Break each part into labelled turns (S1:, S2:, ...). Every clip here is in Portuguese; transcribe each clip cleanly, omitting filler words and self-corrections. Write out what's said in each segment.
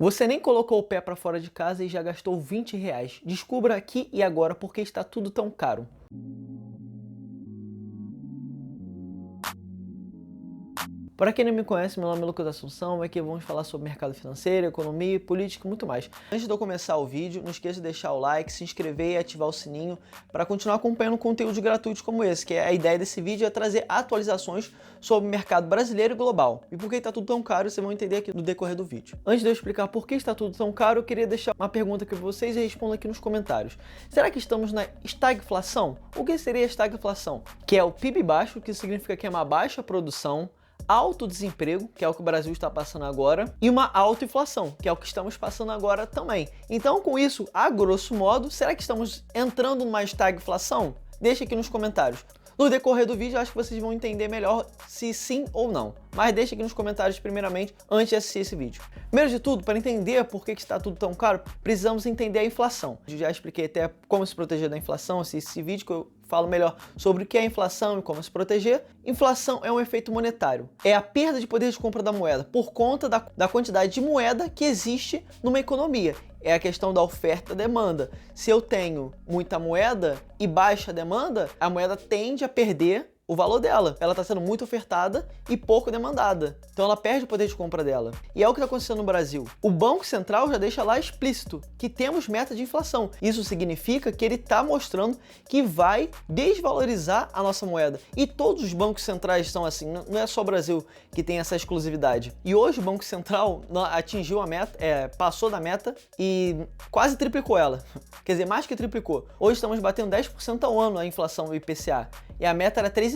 S1: Você nem colocou o pé para fora de casa e já gastou R$ 20. Descubra aqui e agora por que está tudo tão caro. Para quem não me conhece, meu nome é Lucas Assunção, aqui vamos falar sobre mercado financeiro, economia, política e muito mais. Antes de eu começar o vídeo, não esqueça de deixar o like, se inscrever e ativar o sininho para continuar acompanhando conteúdos gratuitos como esse, que é a ideia desse vídeo é trazer atualizações sobre o mercado brasileiro e global. E por que está tudo tão caro, vocês vão entender aqui no decorrer do vídeo. Antes de eu explicar por que está tudo tão caro, eu queria deixar uma pergunta aqui para vocês e respondam aqui nos comentários. Será que estamos na estagflação? O que seria a estagflação? Que é o PIB baixo, que significa que é uma baixa produção, alto desemprego, que é o que o Brasil está passando agora, e uma alta inflação, que é o que estamos passando agora também. Então, com isso, a grosso modo, será que estamos entrando numa estagflação? Deixa aqui nos comentários. No decorrer do vídeo, acho que vocês vão entender melhor se sim ou não. Mas deixa aqui nos comentários primeiramente, antes de assistir esse vídeo. Primeiro de tudo, para entender por que está tudo tão caro, precisamos entender a inflação. Eu já expliquei até como se proteger da inflação, esse vídeo que eu falo melhor sobre o que é inflação e como se proteger. Inflação é um efeito monetário. É a perda de poder de compra da moeda por conta da quantidade de moeda que existe numa economia. É a questão da oferta e demanda. Se eu tenho muita moeda e baixa demanda, a moeda tende a perder o valor dela. Ela está sendo muito ofertada e pouco demandada. Então ela perde o poder de compra dela. E é o que está acontecendo no Brasil. O Banco Central já deixa lá explícito que temos meta de inflação. Isso significa que ele está mostrando que vai desvalorizar a nossa moeda. E todos os bancos centrais são assim. Não é só o Brasil que tem essa exclusividade. E hoje o Banco Central atingiu a meta, passou da meta e quase triplicou ela. Quer dizer, mais que triplicou. Hoje estamos batendo 10% ao ano a inflação do IPCA. E a meta era 3,5%.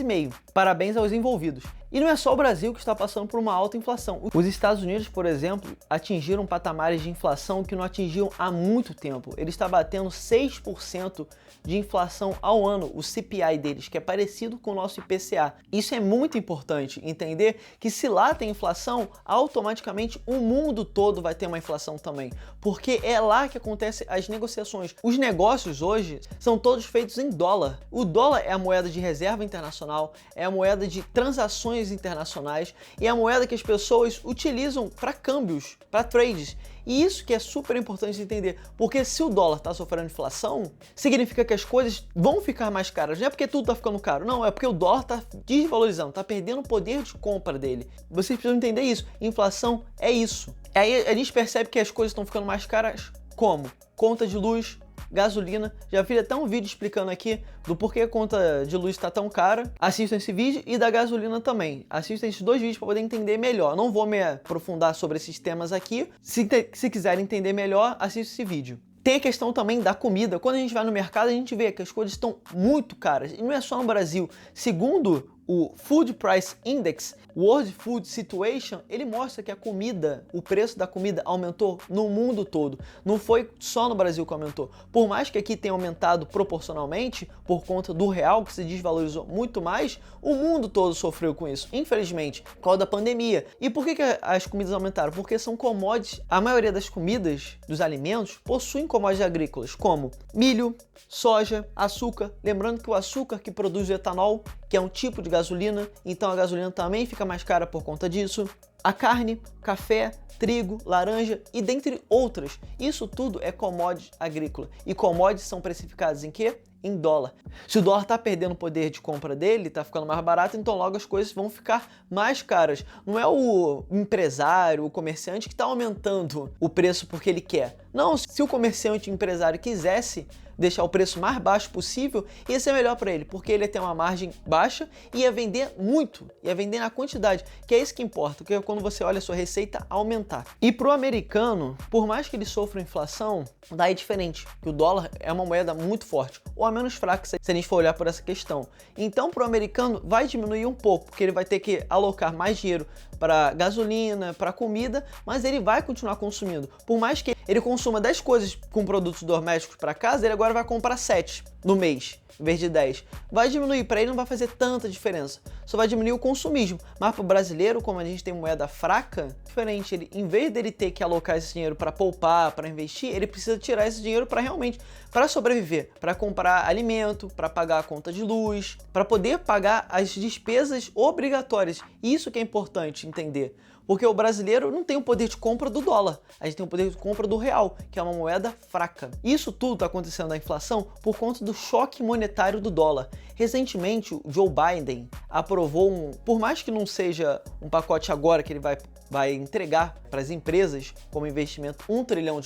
S1: Parabéns aos envolvidos. E não é só o Brasil que está passando por uma alta inflação. Os Estados Unidos, por exemplo, atingiram patamares de inflação que não atingiam há muito tempo. Ele está batendo 6% de inflação ao ano, o CPI deles, que é parecido com o nosso IPCA. Isso é muito importante, entender que se lá tem inflação, automaticamente o mundo todo vai ter uma inflação também, porque é lá que acontecem as negociações. Os negócios hoje são todos feitos em dólar. O dólar é a moeda de reserva internacional, é a moeda de transações internacionais e é a moeda que as pessoas utilizam para câmbios, para trades. E isso que é super importante entender, porque se o dólar está sofrendo inflação, significa que as coisas vão ficar mais caras. Não é porque tudo está ficando caro, não, é porque o dólar está desvalorizando, está perdendo o poder de compra dele. Vocês precisam entender isso. Inflação é isso. Aí a gente percebe que as coisas estão ficando mais caras como? Conta de luz, gasolina. Já fiz até um vídeo explicando aqui do porquê a conta de luz está tão cara. Assistam esse vídeo e da gasolina também. Assistam esses dois vídeos para poder entender melhor. Não vou me aprofundar sobre esses temas aqui. Se quiserem entender melhor, assista esse vídeo. Tem a questão também da comida. Quando a gente vai no mercado, a gente vê que as coisas estão muito caras. E não é só no Brasil. Segundo o Food Price Index, World Food Situation, ele mostra que a comida, o preço da comida aumentou no mundo todo. Não foi só no Brasil que aumentou. Por mais que aqui tenha aumentado proporcionalmente, por conta do real, que se desvalorizou muito mais, o mundo todo sofreu com isso, infelizmente, por causa da pandemia. E por que as comidas aumentaram? Porque são commodities. A maioria das comidas, dos alimentos, possuem commodities agrícolas, como milho, soja, açúcar. Lembrando que o açúcar que produz o etanol, que é um tipo de gasolina, então a gasolina também fica mais cara por conta disso. A carne, café, trigo, laranja e dentre outras. Isso tudo é commodity agrícola. E commodities são precificados em quê? Em dólar. Se o dólar está perdendo o poder de compra dele, está ficando mais barato, então logo as coisas vão ficar mais caras. Não é o empresário, o comerciante que está aumentando o preço porque ele quer. Não, se o comerciante, o empresário quisesse deixar o preço mais baixo possível, ia ser melhor para ele, porque ele ia ter uma margem baixa e ia vender muito, ia vender na quantidade, que é isso que importa, que é quando você olha a sua receita aumentar. E para o americano, por mais que ele sofra inflação, daí é diferente, que o dólar é uma moeda muito forte, ou a menos fraca se a gente for olhar por essa questão. Então para o americano vai diminuir um pouco, porque ele vai ter que alocar mais dinheiro para gasolina, para comida, mas ele vai continuar consumindo. Por mais que ele consuma 10 coisas com produtos domésticos para casa, ele agora vai comprar 7 no mês, em vez de 10. Vai diminuir, para ele não vai fazer tanta diferença. Só vai diminuir o consumismo. Mas para o brasileiro, como a gente tem moeda fraca, diferente. Ele, em vez dele ter que alocar esse dinheiro para poupar, para investir, ele precisa tirar esse dinheiro para realmente, para sobreviver, para comprar alimento, para pagar a conta de luz, para poder pagar as despesas obrigatórias. Isso que é importante entender. Porque o brasileiro não tem o poder de compra do dólar, a gente tem o poder de compra do real, que é uma moeda fraca. Isso tudo está acontecendo na inflação por conta do choque monetário do dólar. Recentemente, o Joe Biden aprovou por mais que não seja um pacote agora que ele vai entregar para as empresas como investimento $1 trilhão,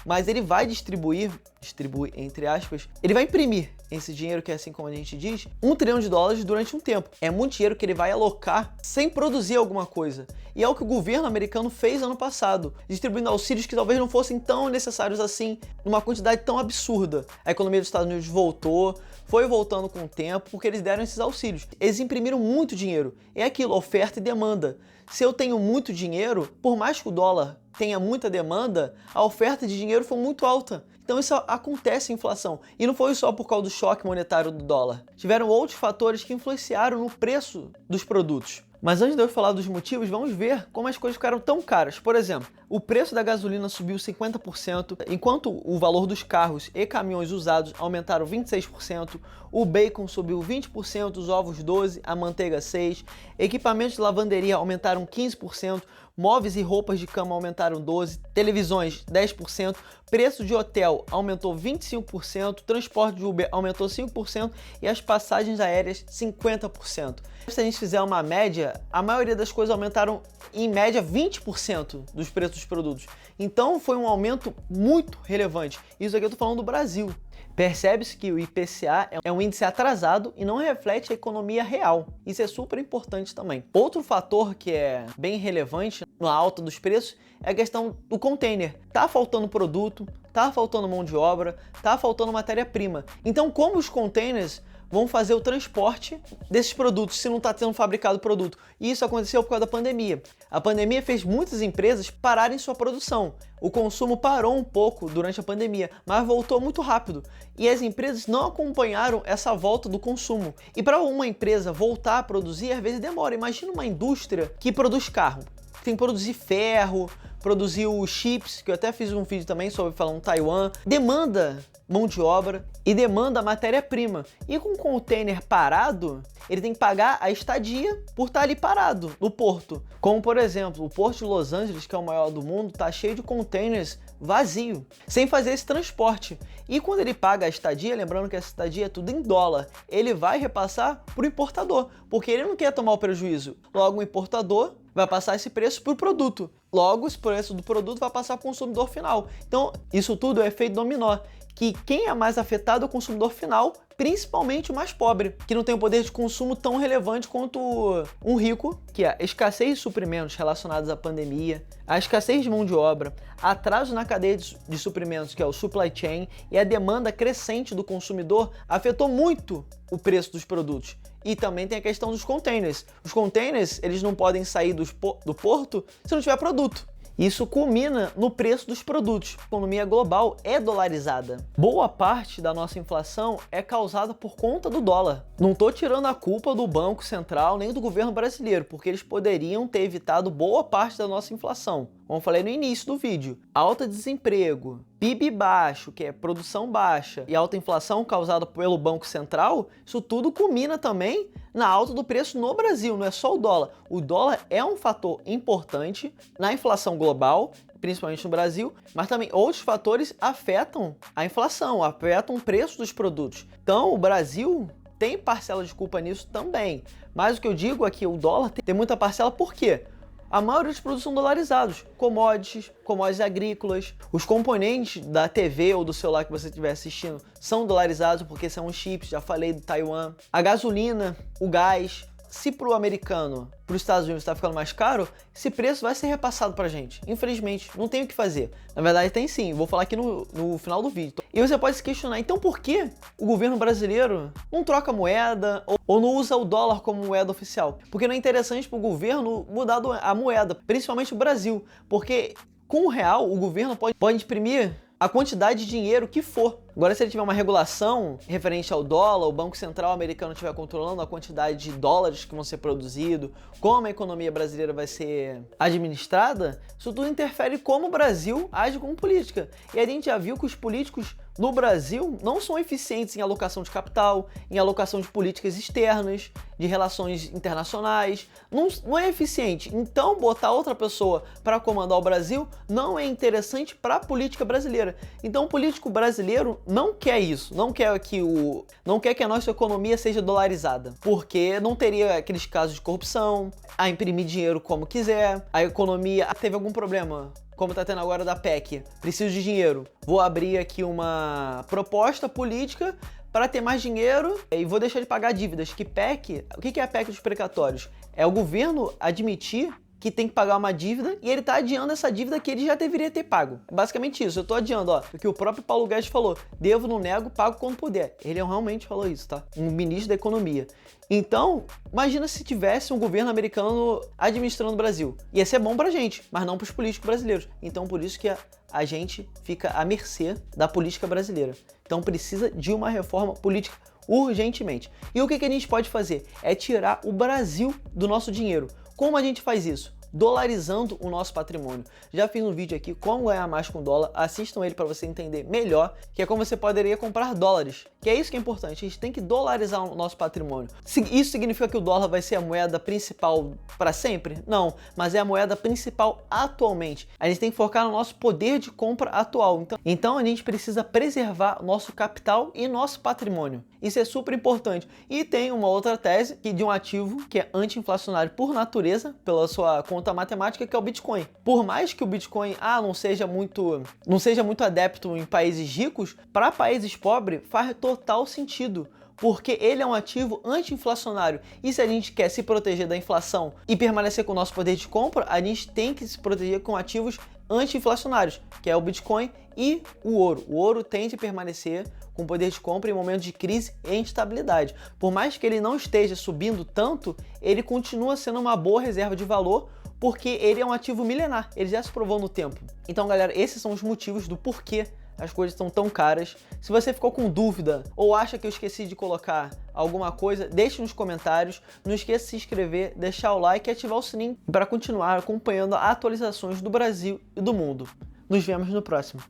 S1: mas ele vai distribui entre aspas, ele vai imprimir esse dinheiro que é assim como a gente diz, $1 trilhão durante um tempo. É muito dinheiro que ele vai alocar sem produzir alguma coisa. E é o que o governo americano fez ano passado, distribuindo auxílios que talvez não fossem tão necessários assim, numa quantidade tão absurda. A economia dos Estados Unidos foi voltando com o tempo, porque eles deram esses auxílios. Eles imprimiram muito dinheiro. É aquilo, oferta e demanda. Se eu tenho muito dinheiro, por mais que o dólar tenha muita demanda, a oferta de dinheiro foi muito alta. Então isso acontece em inflação. E não foi só por causa do choque monetário do dólar. Tiveram outros fatores que influenciaram no preço dos produtos. Mas antes de eu falar dos motivos, vamos ver como as coisas ficaram tão caras. Por exemplo, o preço da gasolina subiu 50%, enquanto o valor dos carros e caminhões usados aumentaram 26%, o bacon subiu 20%, os ovos 12%, a manteiga 6%, equipamentos de lavanderia aumentaram 15%, móveis e roupas de cama aumentaram 12%, televisões 10%, preço de hotel aumentou 25%, transporte de Uber aumentou 5% e as passagens aéreas 50%. Se a gente fizer uma média, a maioria das coisas aumentaram em média 20% dos preços dos produtos. Então foi um aumento muito relevante. Isso aqui eu estou falando do Brasil. Percebe-se que o IPCA é um índice atrasado e não reflete a economia real. Isso é super importante também. Outro fator que é bem relevante na alta dos preços é a questão do container. Tá faltando produto, tá faltando mão de obra, tá faltando matéria-prima. Então, como os containers vão fazer o transporte desses produtos se não está sendo fabricado produto? E isso aconteceu por causa da pandemia. A pandemia fez muitas empresas pararem sua produção. O consumo parou um pouco durante a pandemia, mas voltou muito rápido. E as empresas não acompanharam essa volta do consumo. E para uma empresa voltar a produzir, às vezes demora. Imagina uma indústria que produz carro. Tem que produzir ferro, produzir os chips, que eu até fiz um vídeo também sobre falando Taiwan. Demanda mão de obra e demanda matéria-prima. E com o container parado, ele tem que pagar a estadia por estar ali parado no porto. Como, por exemplo, o Porto de Los Angeles, que é o maior do mundo, está cheio de containers vazio, sem fazer esse transporte. E quando ele paga a estadia, lembrando que essa estadia é tudo em dólar, ele vai repassar para o importador, porque ele não quer tomar o prejuízo. Logo, o importador vai passar esse preço para o produto. Logo, esse preço do produto vai passar para o consumidor final. Então, isso tudo é efeito dominó, que quem é mais afetado é o consumidor final, principalmente o mais pobre, que não tem um poder de consumo tão relevante quanto um rico, que é a escassez de suprimentos relacionados à pandemia, a escassez de mão de obra, atraso na cadeia de suprimentos, que é o supply chain, e a demanda crescente do consumidor afetou muito o preço dos produtos. E também tem a questão dos containers. Os containers, eles não podem sair do porto se não tiver produto. Isso culmina no preço dos produtos. A economia global é dolarizada. Boa parte da nossa inflação é causada por conta do dólar. Não estou tirando a culpa do Banco Central nem do governo brasileiro, porque eles poderiam ter evitado boa parte da nossa inflação. Como eu falei no início do vídeo, alta desemprego, PIB baixo, que é produção baixa, e alta inflação causada pelo Banco Central, isso tudo culmina também na alta do preço no Brasil, não é só o dólar. O dólar é um fator importante na inflação global, principalmente no Brasil, mas também outros fatores afetam a inflação, afetam o preço dos produtos. Então, o Brasil tem parcela de culpa nisso também. Mas o que eu digo é que o dólar tem muita parcela, por quê? A maioria dos produtos são dolarizados, commodities agrícolas, os componentes da TV ou do celular que você estiver assistindo são dolarizados porque são chips, já falei do Taiwan, a gasolina, o gás. Se para o americano, para os Estados Unidos está ficando mais caro, esse preço vai ser repassado para a gente. Infelizmente, não tem o que fazer. Na verdade tem sim, vou falar aqui no final do vídeo. E você pode se questionar, então por que o governo brasileiro não troca moeda ou não usa o dólar como moeda oficial? Porque não é interessante para o governo mudar a moeda, principalmente o Brasil. Porque com o real, o governo pode imprimir a quantidade de dinheiro que for. Agora, se ele tiver uma regulação referente ao dólar, o Banco Central americano estiver controlando a quantidade de dólares que vão ser produzidos, como a economia brasileira vai ser administrada, isso tudo interfere como o Brasil age com política. E a gente já viu que os políticos no Brasil não são eficientes em alocação de capital, em alocação de políticas externas, de relações internacionais, não é eficiente. Então, botar outra pessoa para comandar o Brasil não é interessante para a política brasileira. Então, o político brasileiro não quer isso, não quer que a nossa economia seja dolarizada, porque não teria aqueles casos de corrupção, a imprimir dinheiro como quiser, a economia teve algum problema, como está tendo agora da PEC, preciso de dinheiro, vou abrir aqui uma proposta política para ter mais dinheiro e vou deixar de pagar dívidas. Que PEC, o que é a PEC dos precatórios? É o governo admitir que tem que pagar uma dívida e ele está adiando essa dívida que ele já deveria ter pago. É basicamente isso, eu estou adiando, ó, o que o próprio Paulo Guedes falou, devo, não nego, pago quando puder. Ele realmente falou isso, tá? Um ministro da economia. Então, imagina se tivesse um governo americano administrando o Brasil. Ia ser bom pra gente, mas não pros políticos brasileiros. Então, por isso que a gente fica à mercê da política brasileira. Então, precisa de uma reforma política urgentemente. E o que a gente pode fazer? É tirar o Brasil do nosso dinheiro. Como a gente faz isso? Dolarizando o nosso patrimônio. Já fiz um vídeo aqui como ganhar mais com dólar, assistam ele para você entender melhor, que é como você poderia comprar dólares, que é isso que é importante, a gente tem que dolarizar o nosso patrimônio. Isso significa que o dólar vai ser a moeda principal para sempre? Não, mas é a moeda principal atualmente. A gente tem que focar no nosso poder de compra atual. Então a gente precisa preservar nosso capital e nosso patrimônio. Isso é super importante. E tem uma outra tese de um ativo que é anti-inflacionário por natureza, pela sua conta matemática, que é o Bitcoin. Por mais que o Bitcoin não seja muito adepto em países ricos, para países pobres faz total sentido, porque ele é um ativo anti-inflacionário. E se a gente quer se proteger da inflação e permanecer com o nosso poder de compra, a gente tem que se proteger com ativos anti-inflacionários, que é o Bitcoin e o ouro. O ouro tende a permanecer com poder de compra em momentos de crise e instabilidade. Por mais que ele não esteja subindo tanto, ele continua sendo uma boa reserva de valor, porque ele é um ativo milenar, ele já se provou no tempo. Então, galera, esses são os motivos do porquê as coisas estão tão caras. Se você ficou com dúvida ou acha que eu esqueci de colocar alguma coisa, deixe nos comentários. Não esqueça de se inscrever, deixar o like e ativar o sininho para continuar acompanhando atualizações do Brasil e do mundo. Nos vemos no próximo.